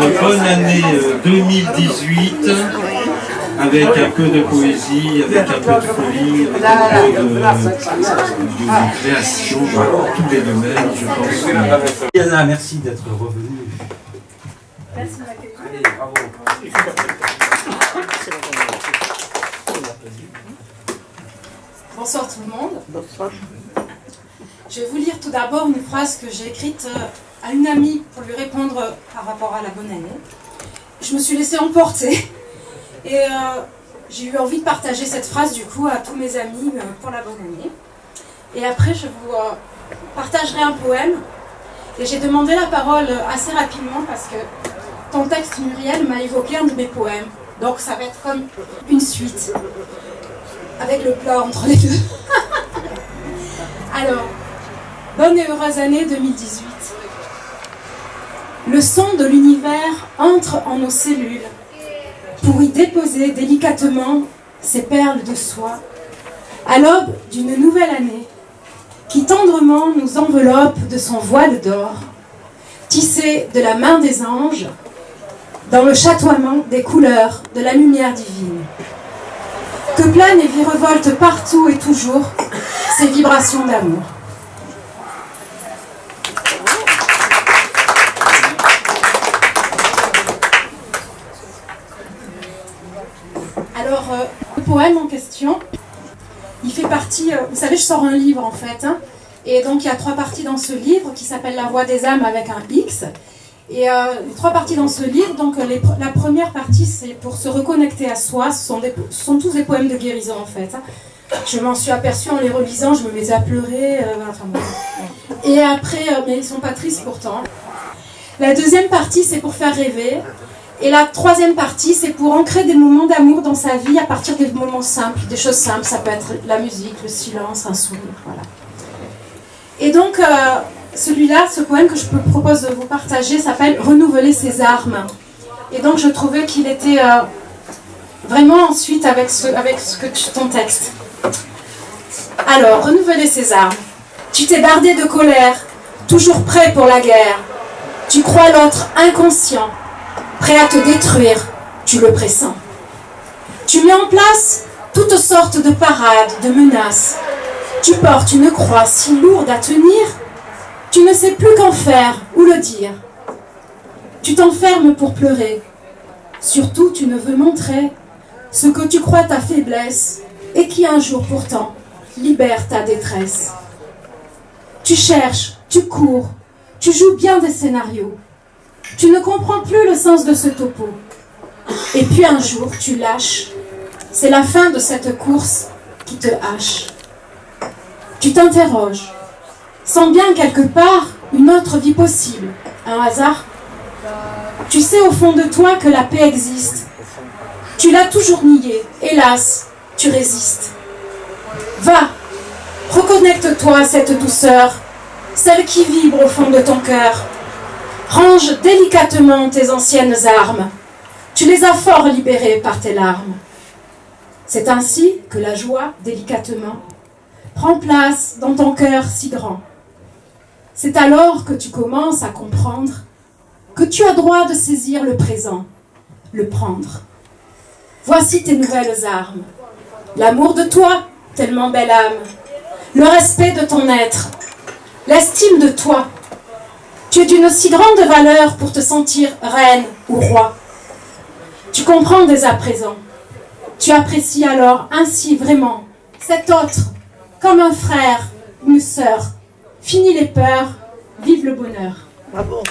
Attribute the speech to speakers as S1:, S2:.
S1: bonne année 2018 avec un peu de poésie, avec un peu de folie, avec un peu de création dans tous les domaines. Je pense que... Diana, merci d'être revenue.
S2: Merci de m'accueillir.
S1: Allez, bravo.
S2: Bonsoir tout le monde. Bonsoir. Je vais vous lire tout d'abord une phrase que j'ai écrite à une amie pour lui répondre par rapport à la bonne année. Je me suis laissée emporter et j'ai eu envie de partager cette phrase du coup à tous mes amis pour la bonne année. Et après je vous partagerai un poème et j'ai demandé la parole assez rapidement parce que ton texte Muriel m'a évoqué un de mes poèmes. Donc ça va être comme une suite avec le plat entre les deux. Alors, bonne et heureuse année 2018. Le son de l'univers entre en nos cellules pour y déposer délicatement ses perles de soie à l'aube d'une nouvelle année qui tendrement nous enveloppe de son voile d'or, tissé de la main des anges dans le chatoiement des couleurs de la lumière divine. Que planent et virevoltent partout et toujours ces vibrations d'amour. Alors, le poème en question, il fait partie, vous savez, je sors un livre en fait, hein, et donc il y a 3 parties dans ce livre qui s'appelle La Voix des âmes avec un X. Et les 3 parties dans ce livre, donc la première partie c'est pour se reconnecter à soi, ce sont tous des poèmes de guérison en fait. Hein. Je m'en suis aperçue en les relisant, je me mettais à pleurer, enfin bon. Et après, mais ils ne sont pas tristes pourtant. La deuxième partie c'est pour faire rêver, et la troisième partie c'est pour ancrer des moments d'amour dans sa vie à partir des moments simples, des choses simples, ça peut être la musique, le silence, un sourire, voilà. Et donc... celui-là, ce poème que je vous propose de vous partager s'appelle « Renouveler ses armes ». Et donc je trouvais qu'il était vraiment en suite avec ton texte. Alors, renouveler ses armes. Tu t'es bardé de colère, toujours prêt pour la guerre. Tu crois l'autre inconscient, prêt à te détruire, tu le pressens. Tu mets en place toutes sortes de parades, de menaces. Tu portes une croix si lourde à tenir, tu ne sais plus qu'en faire ou le dire. Tu t'enfermes pour pleurer. Surtout, tu ne veux montrer ce que tu crois ta faiblesse et qui un jour pourtant libère ta détresse. Tu cherches, tu cours, tu joues bien des scénarios. Tu ne comprends plus le sens de ce topo. Et puis un jour, tu lâches. C'est la fin de cette course qui te hache. Tu t'interroges. Sens bien quelque part une autre vie possible, un hasard. Tu sais au fond de toi que la paix existe. Tu l'as toujours niée, hélas, tu résistes. Va, reconnecte-toi à cette douceur, celle qui vibre au fond de ton cœur. Range délicatement tes anciennes armes. Tu les as fort libérées par tes larmes. C'est ainsi que la joie, délicatement, prend place dans ton cœur si grand. C'est alors que tu commences à comprendre que tu as droit de saisir le présent, le prendre. Voici tes nouvelles armes. L'amour de toi, tellement belle âme. Le respect de ton être. L'estime de toi. Tu es d'une si grande valeur pour te sentir reine ou roi. Tu comprends dès à présent. Tu apprécies alors ainsi vraiment cet autre comme un frère, une sœur. Fini les peurs, vive le bonheur.
S3: Bravo.